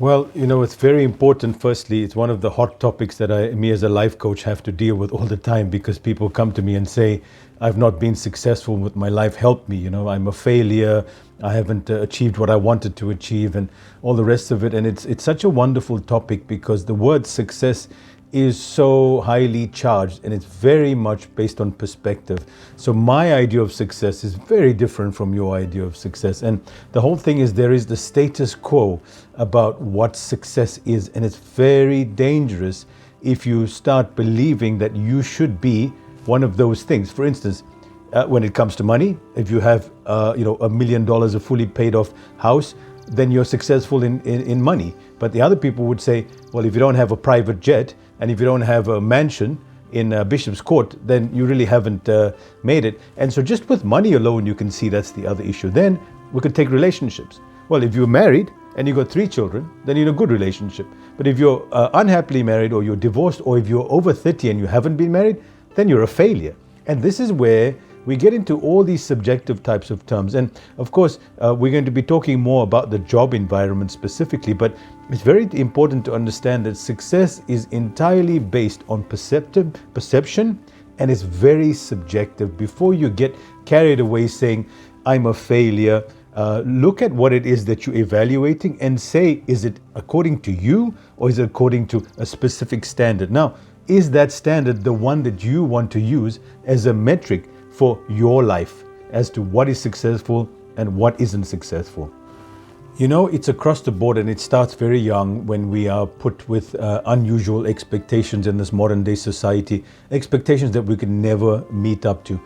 Well, it's very important. Firstly, it's one of the hot topics that me as a life coach have to deal with all the time because people come to me and say, I've not been successful with my life. Help me. I'm a failure. I haven't achieved what I wanted to achieve and all the rest of it. And it's such a wonderful topic because the word success is so highly charged and it's very much based on perspective. So my idea of success is very different from your idea of success. And the whole thing is there is the status quo about what success is. And it's very dangerous if you start believing that you should be one of those things. For instance, when it comes to money, if you have $1 million, a fully paid off house, then you're successful in money. But the other people would say, well, if you don't have a private jet and if you don't have a mansion in Bishop's Court, then you really haven't made it. And so just with money alone, you can see that's the other issue. Then we could take relationships. Well, if you're married and you've got 3 children, then you're in a good relationship. But if you're unhappily married or you're divorced or if you're over 30 and you haven't been married, then you're a failure. And this is where we get into all these subjective types of terms. And of course, we're going to be talking more about the job environment specifically, but it's very important to understand that success is entirely based on perception, and it's very subjective. Before you get carried away saying, I'm a failure, look at what it is that you're evaluating and say, is it according to you or is it according to a specific standard? Now, is that standard the one that you want to use as a metric for your life as to what is successful and what isn't successful? It's across the board and it starts very young when we are put with unusual expectations in this modern day society, expectations that we can never meet up to.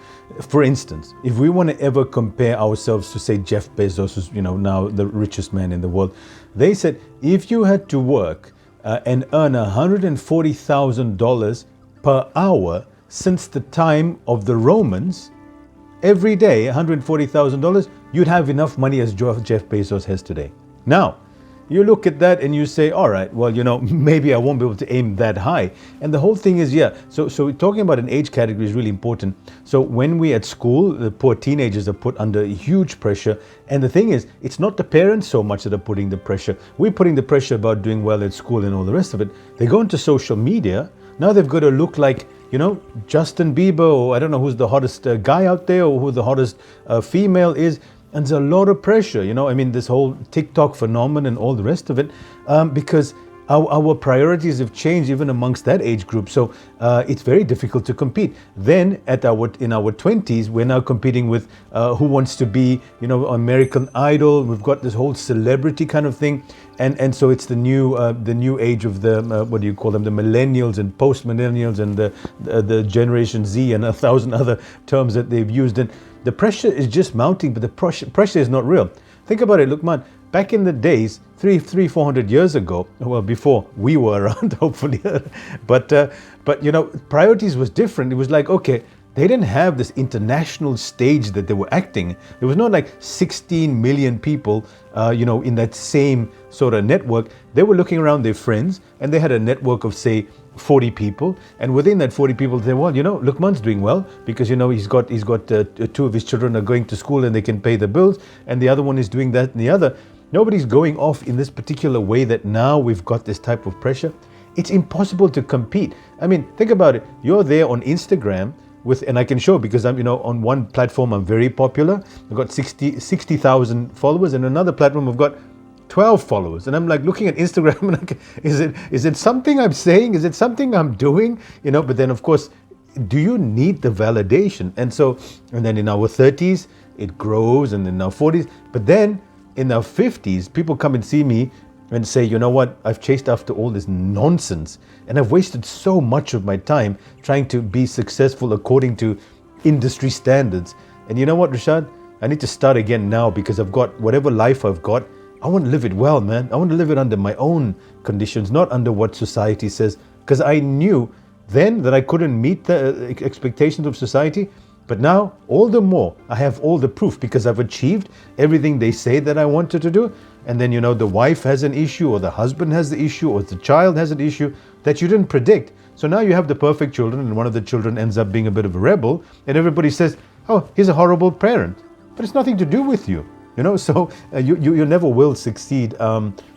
For instance, if we want to ever compare ourselves to, say, Jeff Bezos, who's now the richest man in the world, they said if you had to work and earn $140,000 per hour since the time of the Romans, every day, $140,000, you'd have enough money as Jeff Bezos has today. Now, you look at that and you say, all right, well, maybe I won't be able to aim that high. And the whole thing is, so talking about an age category is really important. So when we at school, the poor teenagers are put under huge pressure. And the thing is, it's not the parents so much that are putting the pressure. We're putting the pressure about doing well at school and all the rest of it. They go into social media. Now they've got to look like, Justin Bieber, or I don't know who's the hottest guy out there or who the hottest female is. And there's a lot of pressure, this whole TikTok phenomenon and all the rest of it, because our priorities have changed even amongst that age group. So it's very difficult to compete. Then in our 20s, we're now competing with who wants to be, American Idol. We've got this whole celebrity kind of thing. And so it's the new age of the, what do you call them, the millennials and post-millennials and the Generation Z and 1,000 other terms that they've used. And the pressure is just mounting, but the pressure is not real. Think about it, look, man, back in the days, 400 years ago, well, before we were around, hopefully, but priorities was different. It was like, okay, they didn't have this international stage that they were acting. There was not like 16 million people, in that same sort of network. They were looking around their friends and they had a network of, say, 40 people. And within that 40 people, they say, well, Lukman's doing well because, he's got 2 of his children are going to school and they can pay the bills. And the other one is doing that and the other. Nobody's going off in this particular way that now we've got this type of pressure. It's impossible to compete. I mean, think about it. You're there on Instagram and I can show because I'm, on one platform I'm very popular. I've got 60,000 followers, and another platform I've got 12 followers. And I'm like looking at Instagram and like, is it something I'm saying? Is it something I'm doing? But then of course, do you need the validation? And then in our 30s, it grows, and in our 40s, but then in our 50s, people come and see me and say, you know what, I've chased after all this nonsense and I've wasted so much of my time trying to be successful according to industry standards. And you know what, Rashad? I need to start again now because I've got whatever life I've got. I want to live it well, man. I want to live it under my own conditions, not under what society says. Because I knew then that I couldn't meet the expectations of society. But now, all the more, I have all the proof because I've achieved everything they say that I wanted to do. And then, the wife has an issue, or the husband has the issue, or the child has an issue that you didn't predict. So now you have the perfect children, and one of the children ends up being a bit of a rebel, and everybody says, oh, he's a horrible parent. But it's nothing to do with you. So you never will succeed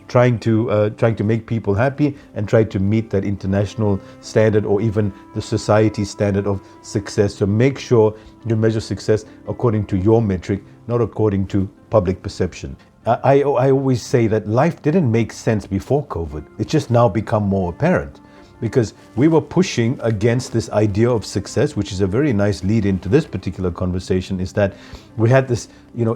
trying to make people happy and try to meet that international standard or even the society standard of success. So make sure you measure success according to your metric, not according to public perception. I always say that life didn't make sense before COVID. It's just now become more apparent, because we were pushing against this idea of success, which is a very nice lead into this particular conversation, is that we had this,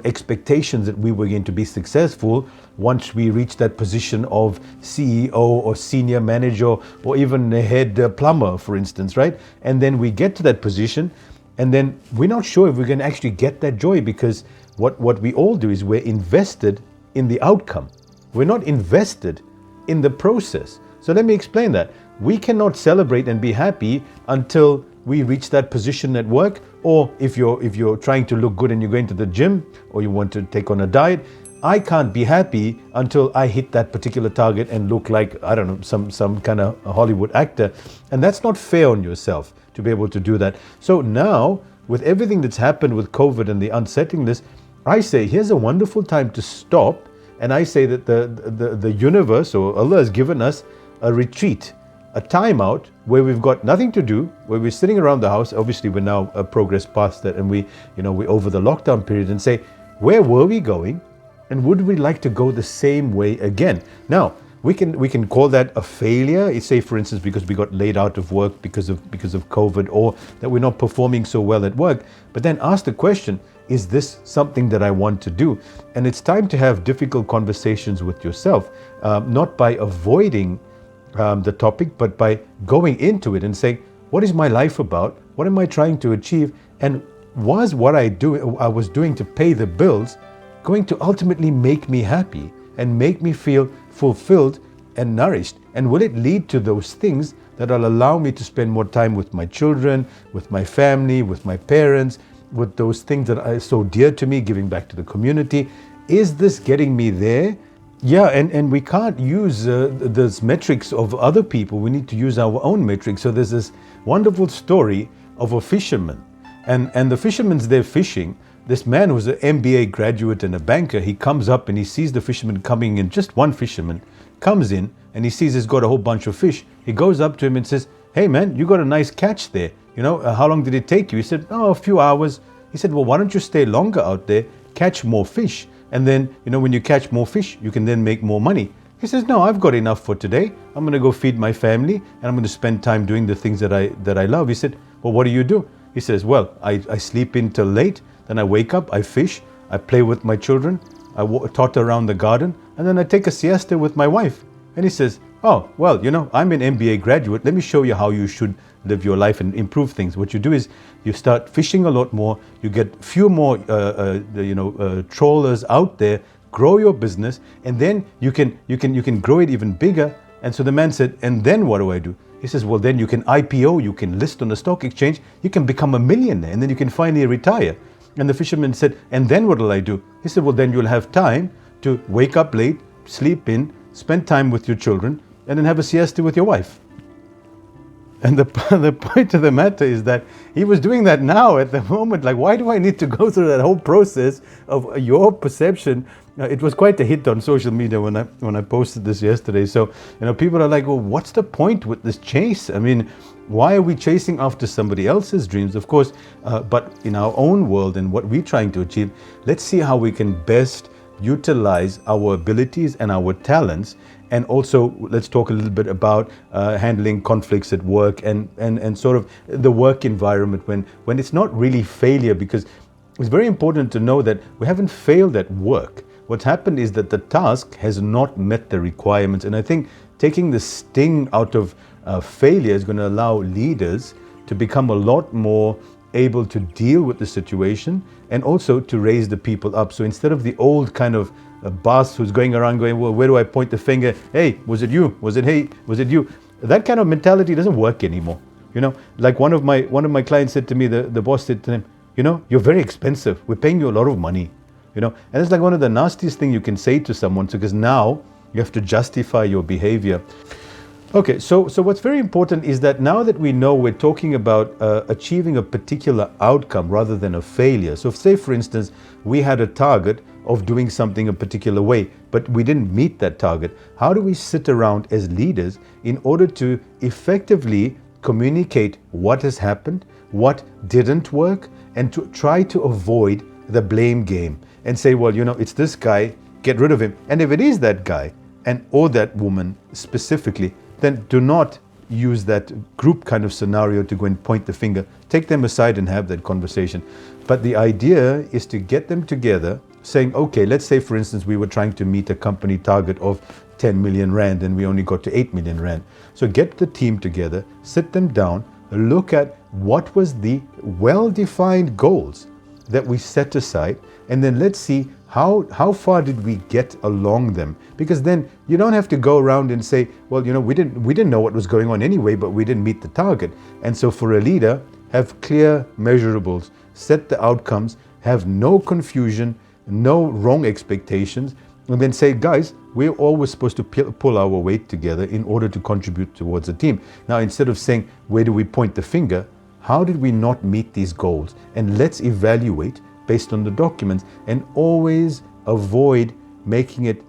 expectations that we were going to be successful once we reached that position of CEO or senior manager or even a head plumber, for instance, right? And then we get to that position and then we're not sure if we're going to actually get that joy, because what we all do is we're invested in the outcome. We're not invested in the process. So let me explain that. We cannot celebrate and be happy until we reach that position at work, or if you're trying to look good and you're going to the gym or you want to take on a diet. I can't be happy until I hit that particular target and look like, I don't know, some kind of a Hollywood actor. And that's not fair on yourself to be able to do that. So now, with everything that's happened with COVID and the unsettlingness, I say here's a wonderful time to stop. And I say that the universe or Allah has given us a retreat, a timeout where we've got nothing to do, where we're sitting around the house. Obviously, we're now progressed past that, and we're over the lockdown period, and say, where were we going, and would we like to go the same way again? Now, we can call that a failure. Say, for instance, because we got laid out of work because of COVID, or that we're not performing so well at work. But then ask the question: is this something that I want to do? And it's time to have difficult conversations with yourself, not by avoiding the topic, but by going into it and saying, what is my life about? What am I trying to achieve? And was what I was doing to pay the bills going to ultimately make me happy and make me feel fulfilled and nourished? And will it lead to those things that will allow me to spend more time with my children, with my family, with my parents, with those things that are so dear to me, giving back to the community? Is this getting me there? Yeah, and we can't use those metrics of other people. We need to use our own metrics. So there's this wonderful story of a fisherman, and the fisherman's there fishing. This man who's an MBA graduate and a banker, he comes up and he sees the fisherman coming in. Just one fisherman comes in and he sees he's got a whole bunch of fish. He goes up to him and says, "Hey man, you got a nice catch there. How long did it take you?" He said, "Oh, a few hours." He said, "Well, why don't you stay longer out there, catch more fish? And then, when you catch more fish, you can then make more money." He says, "No, I've got enough for today. I'm going to go feed my family and I'm going to spend time doing the things that I love." He said, "Well, what do you do?" He says, "Well, I sleep in till late. Then I wake up, I fish, I play with my children, I totter around the garden, and then I take a siesta with my wife." And he says, "Oh, well, I'm an MBA graduate. Let me show you how you should live your life and improve things." What you do is you start fishing a lot more, you get few more trawlers out there, grow your business, and then you can grow it even bigger. And so the man said, "And then what do I do?" He says, "Well, then you can IPO, you can list on the stock exchange, you can become a millionaire, and then you can finally retire." And the fisherman said, "And then what will I do?" He said, "Well, then you'll have time to wake up late, sleep in, spend time with your children, and then have a siesta with your wife." And the point of the matter is that he was doing that now at the moment. Like, why do I need to go through that whole process of your perception? It was quite a hit on social media when I posted this yesterday. So, people are like, "Well, what's the point with this chase? I mean, why are we chasing after somebody else's dreams?" Of course, but in our own world and what we're trying to achieve, let's see how we can best utilize our abilities and our talents. And also, let's talk a little bit about handling conflicts at work and sort of the work environment when it's not really failure, because it's very important to know that we haven't failed at work. What's happened is that the task has not met the requirements. And I think taking the sting out of failure is going to allow leaders to become a lot more able to deal with the situation and also to raise the people up. So instead of the old kind of boss who's going around going, "Well, where do I point the finger? Hey, was it you? Was it you?" That kind of mentality doesn't work anymore. Like one of my clients said to me, the boss said to him, "You're very expensive. We're paying you a lot of money." And it's like one of the nastiest things you can say to someone, because now you have to justify your behavior. Okay, so what's very important is that now that we know we're talking about achieving a particular outcome rather than a failure. So say, for instance, we had a target of doing something a particular way, but we didn't meet that target. How do we sit around as leaders in order to effectively communicate what has happened, what didn't work, and to try to avoid the blame game and say, well, it's this guy, get rid of him. And if it is that guy or that woman specifically, then do not use that group kind of scenario to go and point the finger. Take them aside and have that conversation. But the idea is to get them together saying, okay, let's say, for instance, we were trying to meet a company target of 10 million Rand and we only got to 8 million Rand. So get the team together, sit them down, look at what was the well-defined goals that we set aside, and then let's see how far did we get along them. Because then you don't have to go around and say, well, we didn't know what was going on anyway, but we didn't meet the target. And so for a leader, have clear measurables, set the outcomes, have no confusion, no wrong expectations, and then say, guys, we're always supposed to pull our weight together in order to contribute towards a team. Now, instead of saying, where do we point the finger? How did we not meet these goals? And let's evaluate based on the documents, and always avoid making it,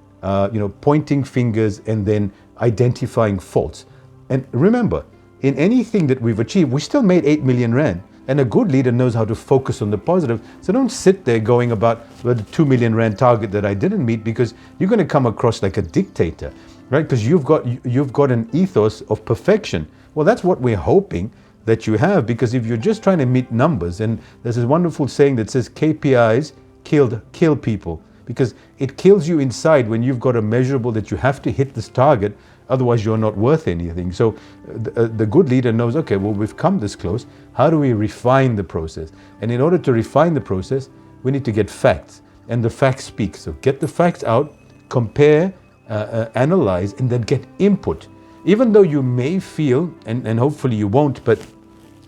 pointing fingers and then identifying faults. And remember, in anything that we've achieved, we still made 8 million Rand. And a good leader knows how to focus on the positive. So don't sit there going about the 2 million Rand target that I didn't meet, because you're going to come across like a dictator, right? Because you've got an ethos of perfection. Well, that's what we're hoping that you have, because if you're just trying to meet numbers, and there's this wonderful saying that says KPIs kill people, because it kills you inside when you've got a measurable that you have to hit this target, otherwise you're not worth anything. So the good leader knows, okay, well, we've come this close, how do we refine the process? And in order to refine the process, we need to get facts, and the facts speak. So get the facts out, compare, analyze, and then get input. Even though you may feel, and hopefully you won't, but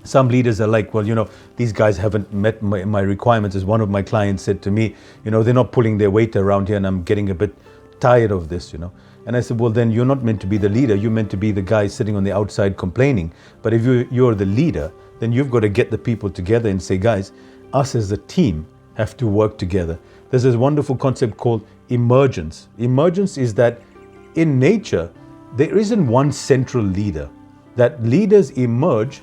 some leaders are like, well, these guys haven't met my requirements. As one of my clients said to me, they're not pulling their weight around here and I'm getting a bit tired of this, And I said, well, then you're not meant to be the leader. You're meant to be the guy sitting on the outside complaining. But if you're the leader, then you've got to get the people together and say, guys, us as a team have to work together. There's this wonderful concept called emergence. Emergence is that in nature, there isn't one central leader. That leaders emerge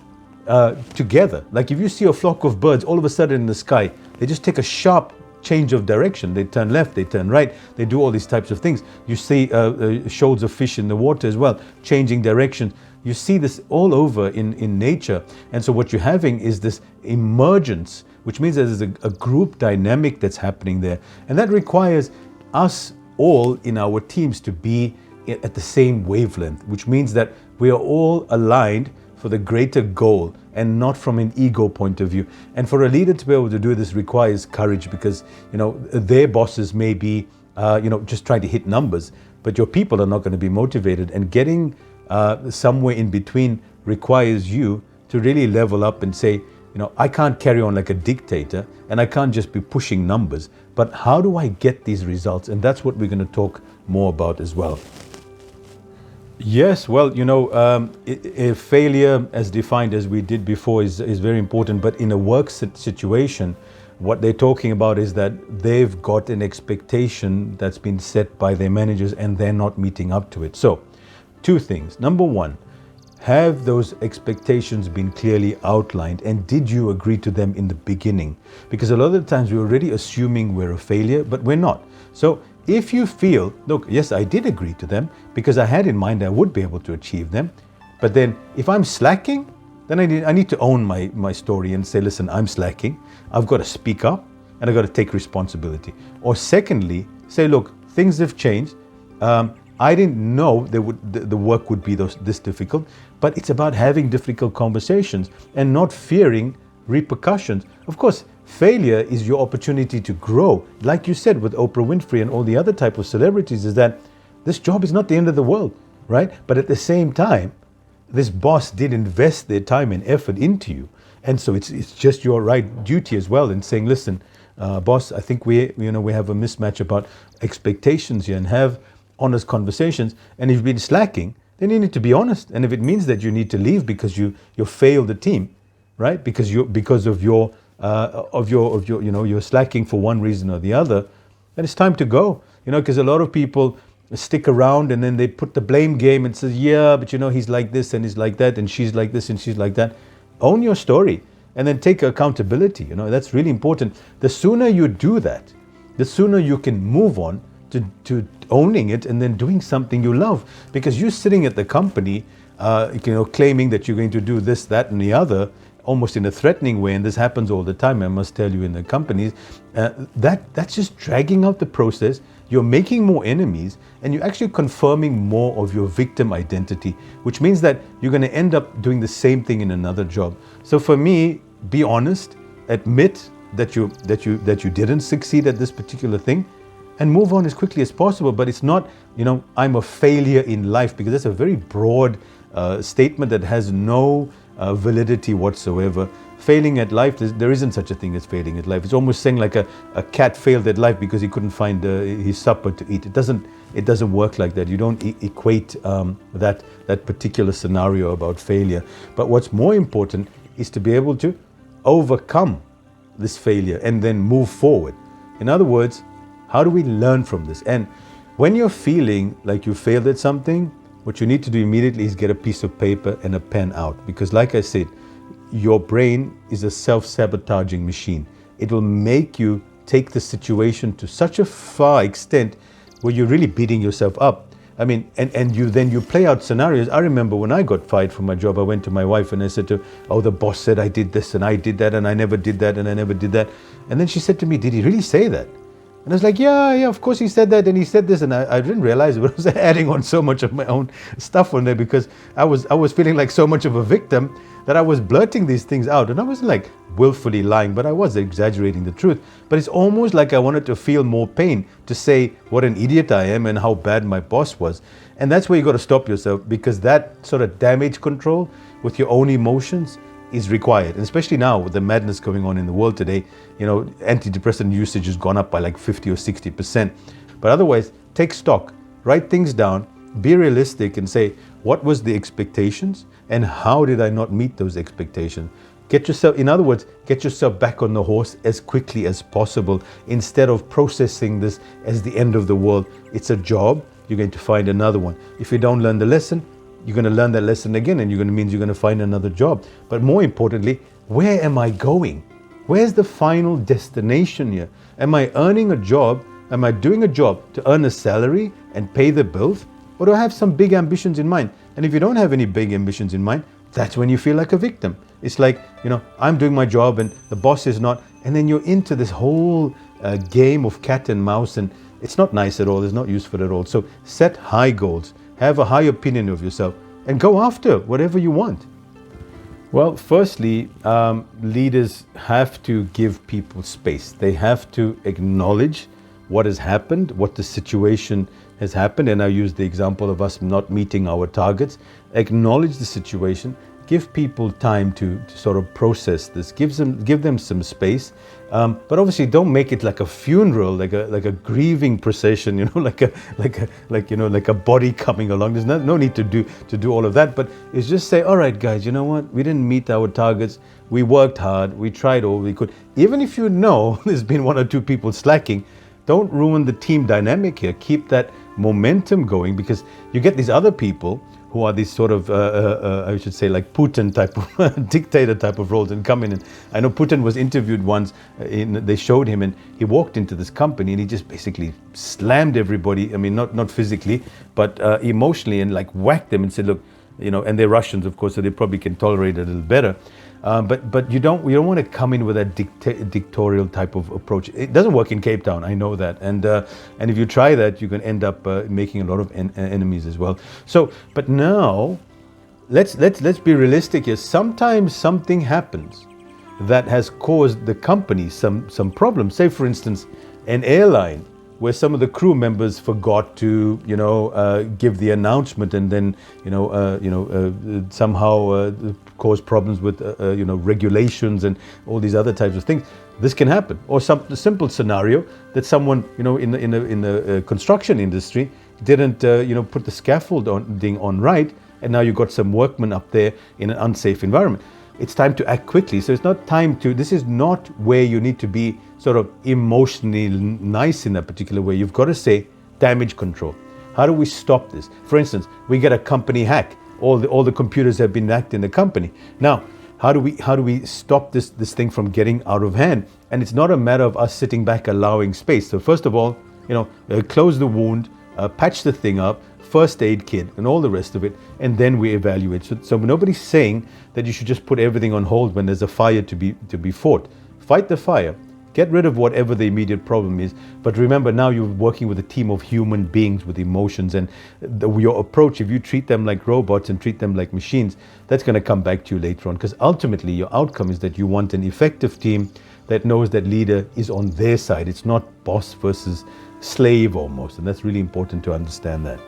together. Like if you see a flock of birds all of a sudden in the sky, they just take a sharp change of direction. They turn left, they turn right, they do all these types of things. You see shoals of fish in the water as well, changing direction. You see this all over in nature. And so what you're having is this emergence, which means there's a group dynamic that's happening there. And that requires us all in our teams to be at the same wavelength, which means that we are all aligned for the greater goal and not from an ego point of view. And for a leader to be able to do this requires courage, because their bosses may be just trying to hit numbers, but your people are not going to be motivated. And getting somewhere in between requires you to really level up and say, I can't carry on like a dictator and I can't just be pushing numbers, but how do I get these results? And that's what we're going to talk more about as well. Yes, well, failure as defined as we did before is very important, but in a work situation, what they're talking about is that they've got an expectation that's been set by their managers and they're not meeting up to it. So, two things. Number one, have those expectations been clearly outlined, and did you agree to them in the beginning? Because a lot of the times we're already assuming we're a failure, but we're not. So if you feel, look, yes, I did agree to them because I had in mind I would be able to achieve them, but then if I'm slacking, then I need to own my story and say, listen, I'm slacking. I've got to speak up and I've got to take responsibility. Or secondly, say, look, things have changed. I didn't know the work would be this difficult, but it's about having difficult conversations and not fearing repercussions. Of course, failure is your opportunity to grow. Like you said with Oprah Winfrey and all the other type of celebrities, is that this job is not the end of the world, right? But at the same time, this boss did invest their time and effort into you. And so it's just your right duty as well in saying, listen, boss, I think we have a mismatch about expectations here, and have honest conversations. And if you've been slacking, then you need to be honest. And if it means that you need to leave because you failed the team, right? Because you're slacking for one reason or the other, then it's time to go. Because a lot of people stick around and then they put the blame game and says, yeah, but he's like this and he's like that and she's like this and she's like that. Own your story and then take accountability. That's really important. The sooner you do that, the sooner you can move on to owning it and then doing something you love. Because you're sitting at the company, claiming that you're going to do this, that, and the other, almost in a threatening way, and this happens all the time, I must tell you, in the companies, that's just dragging out the process. You're making more enemies, and you're actually confirming more of your victim identity, which means that you're going to end up doing the same thing in another job. So for me, be honest, admit that you didn't succeed at this particular thing, and move on as quickly as possible. But it's not, I'm a failure in life, because that's a very broad statement that has no validity whatsoever. Failing at life, there isn't such a thing as failing at life. It's almost saying like a cat failed at life because he couldn't find his supper to eat. It doesn't work like that. You don't equate that particular scenario about failure. But what's more important is to be able to overcome this failure and then move forward. In other words, how do we learn from this? And when you're feeling like you failed at something, what you need to do immediately is get a piece of paper and a pen out. Because like I said, your brain is a self-sabotaging machine. It will make you take the situation to such a far extent where you're really beating yourself up. I mean, and you play out scenarios. I remember when I got fired from my job, I went to my wife and I said to her, oh, the boss said I did this and I did that and I never did that and I never did that. And then she said to me, did he really say that? And I was like, yeah, of course he said that and he said this. And I didn't realize it, but I was adding on so much of my own stuff on there because I was feeling like so much of a victim that I was blurting these things out. And I wasn't like willfully lying, but I was exaggerating the truth. But it's almost like I wanted to feel more pain to say what an idiot I am and how bad my boss was. And that's where you got to stop yourself, because that sort of damage control with your own emotions is required. And especially now with the madness going on in the world today, antidepressant usage has gone up by like 50 or 60%. But otherwise, take stock, write things down, be realistic and say, what was the expectations and how did I not meet those expectations? In other words, get yourself back on the horse as quickly as possible instead of processing this as the end of the world. It's a job, you're going to find another one. If you don't learn the lesson, you're going to learn that lesson again and you're going to find another job. But more importantly, where am I going? Where's the final destination here? Am I earning a job? Am I doing a job to earn a salary and pay the bills? Or do I have some big ambitions in mind? And if you don't have any big ambitions in mind, that's when you feel like a victim. It's like, I'm doing my job and the boss is not. And then you're into this whole game of cat and mouse, and it's not nice at all. It's not useful at all. So set high goals, have a high opinion of yourself, and go after whatever you want. Well, firstly, leaders have to give people space. They have to acknowledge what has happened, what the situation has happened, and I use the example of us not meeting our targets. Acknowledge the situation, give people time to sort of process this, give them some space, but obviously don't make it like a funeral, like a grieving procession, like a body coming along. There's no need to do all of that, but it's just say, all right, guys, you know what? We didn't meet our targets. We worked hard. We tried all we could. Even if there's been one or two people slacking, don't ruin the team dynamic here. Keep that momentum going, because you get these other people who are these sort of, I should say, like Putin type of dictator type of roles, and come in. And I know Putin was interviewed once, they showed him, and he walked into this company and he just basically slammed everybody. I mean, not physically, but emotionally, and like whacked them and said, look, and they're Russians, of course, so they probably can tolerate it a little better. But you don't want to come in with a dictatorial type of approach. It doesn't work in Cape Town, I know that, and if you try that, you can end up making a lot of enemies as well. So, but now, let's be realistic here. Sometimes something happens that has caused the company some problems. Say, for instance, an airline where some of the crew members forgot to, give the announcement, and then, somehow cause problems with, regulations and all these other types of things. This can happen. Or the simple scenario that someone, in the construction industry didn't, put the scaffolding on right, and now you've got some workmen up there in an unsafe environment. It's time to act quickly. So it's not time this is not where you need to be sort of emotionally nice in a particular way. You've got to say damage control. How do we stop this? For instance, we get a company hack. All the computers have been hacked in the company. Now, how do we stop this thing from getting out of hand? And it's not a matter of us sitting back allowing space. So first of all, close the wound, patch the thing up, first aid kit, and all the rest of it, and then we evaluate. So nobody's saying that you should just put everything on hold when there's a fire to be fought. Fight the fire. Get rid of whatever the immediate problem is. But remember, now you're working with a team of human beings with emotions, and your approach, if you treat them like robots and treat them like machines, that's going to come back to you later on. Because ultimately, your outcome is that you want an effective team that knows that leader is on their side. It's not boss versus slave almost. And that's really important to understand that.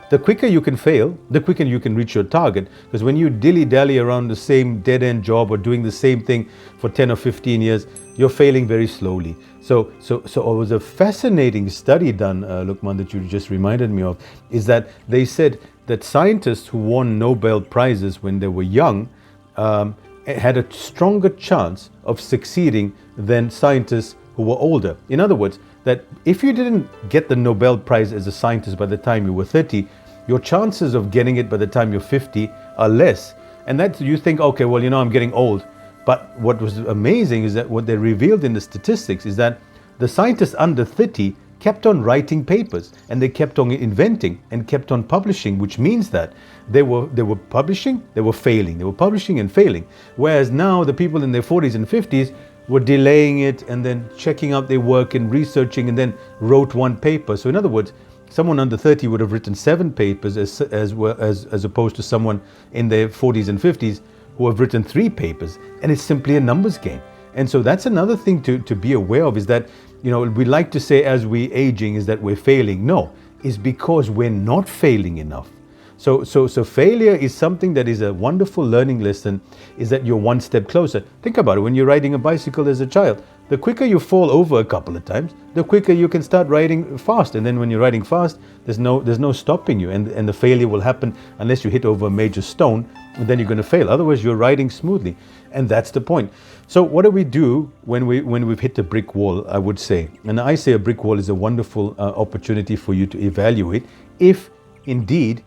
The quicker you can fail, the quicker you can reach your target. Because when you dilly-dally around the same dead-end job or doing the same thing for 10 or 15 years, you're failing very slowly. So it was a fascinating study done, Lukman, that you just reminded me of, is that they said that scientists who won Nobel Prizes when they were young had a stronger chance of succeeding than scientists who were older. In other words, that if you didn't get the Nobel Prize as a scientist by the time you were 30, your chances of getting it by the time you're 50 are less. And that you think, okay, well, I'm getting old. But what was amazing is that what they revealed in the statistics is that the scientists under 30 kept on writing papers, and they kept on inventing and kept on publishing, which means that they were publishing, they were failing, they were publishing and failing. Whereas now the people in their 40s and 50s were delaying it and then checking out their work and researching and then wrote one paper. So in other words, someone under 30 would have written 7 papers as opposed to someone in their 40s and 50s who have written 3 papers. And it's simply a numbers game. And so that's another thing to be aware of, is that, we like to say as we're aging is that we're failing. No, it's because we're not failing enough. So failure is something that is a wonderful learning lesson, is that you're one step closer. Think about it, when you're riding a bicycle as a child, the quicker you fall over a couple of times, the quicker you can start riding fast. And then when you're riding fast, there's no stopping you. And the failure will happen unless you hit over a major stone, and then you're going to fail. Otherwise, you're riding smoothly. And that's the point. So what do we do when we've hit a brick wall, I would say? And I say a brick wall is a wonderful opportunity for you to evaluate if indeed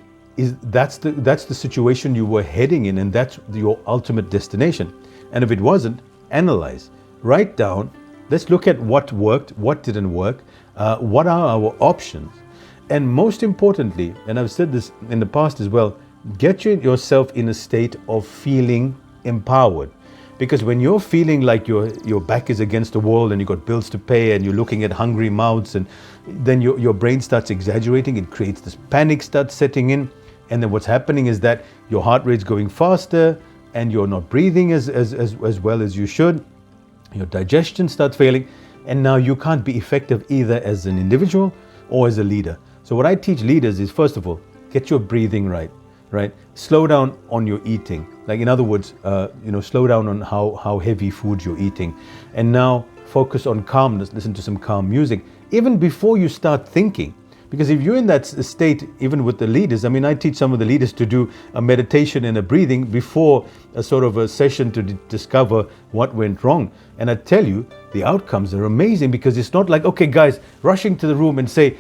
that's the situation you were heading in, and that's your ultimate destination. And if it wasn't, analyze. Write down, let's look at what worked, what didn't work, what are our options. And most importantly, and I've said this in the past as well, get yourself in a state of feeling empowered. Because when you're feeling like your back is against the wall and you've got bills to pay and you're looking at hungry mouths, and then your brain starts exaggerating, it creates this panic starts setting in. And then what's happening is that your heart rate's going faster and you're not breathing as well as you should. Your digestion starts failing, and now you can't be effective either as an individual or as a leader. So what I teach leaders is, first of all, get your breathing right? Slow down on your eating. Like, in other words, slow down on how heavy food you're eating. And now focus on calmness, listen to some calm music, even before you start thinking. Because if you're in that state, even with the leaders, I teach some of the leaders to do a meditation and a breathing before a sort of a session to discover what went wrong. And I tell you, the outcomes are amazing, because it's not like, okay, guys, rushing to the room and say,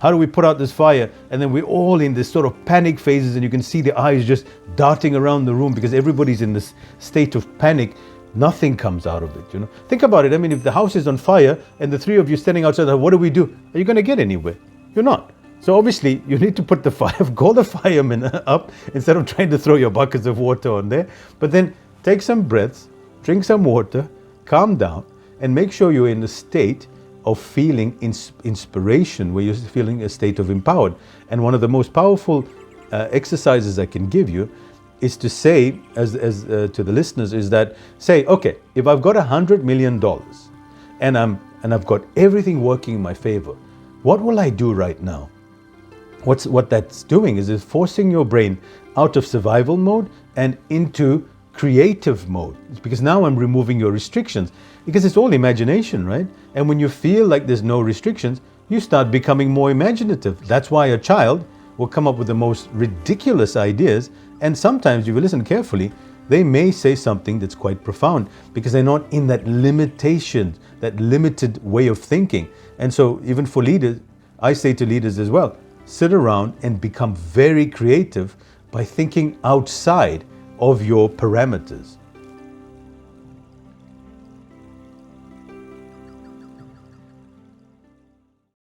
how do we put out this fire? And then we're all in this sort of panic phases, and you can see the eyes just darting around the room because everybody's in this state of panic. Nothing comes out of it, Think about it. If the house is on fire and the 3 of you standing outside, what do we do? Are you going to get anywhere? You're not. So obviously you need to put the fire, call the firemen up instead of trying to throw your buckets of water on there. But then take some breaths, drink some water, calm down, and make sure you're in a state of feeling inspiration, where you're feeling a state of empowered. And one of the most powerful exercises I can give you is to say, as to the listeners, is that say, okay, if I've got $100 million and I've got everything working in my favor, what will I do right now? What that's doing is forcing your brain out of survival mode and into creative mode. It's because now I'm removing your restrictions, because it's all imagination, right? And when you feel like there's no restrictions, you start becoming more imaginative. That's why a child will come up with the most ridiculous ideas, and sometimes, if you listen carefully, they may say something that's quite profound, because they're not in that limitation, that limited way of thinking. And so even for leaders, I say to leaders as well, sit around and become very creative by thinking outside of your parameters.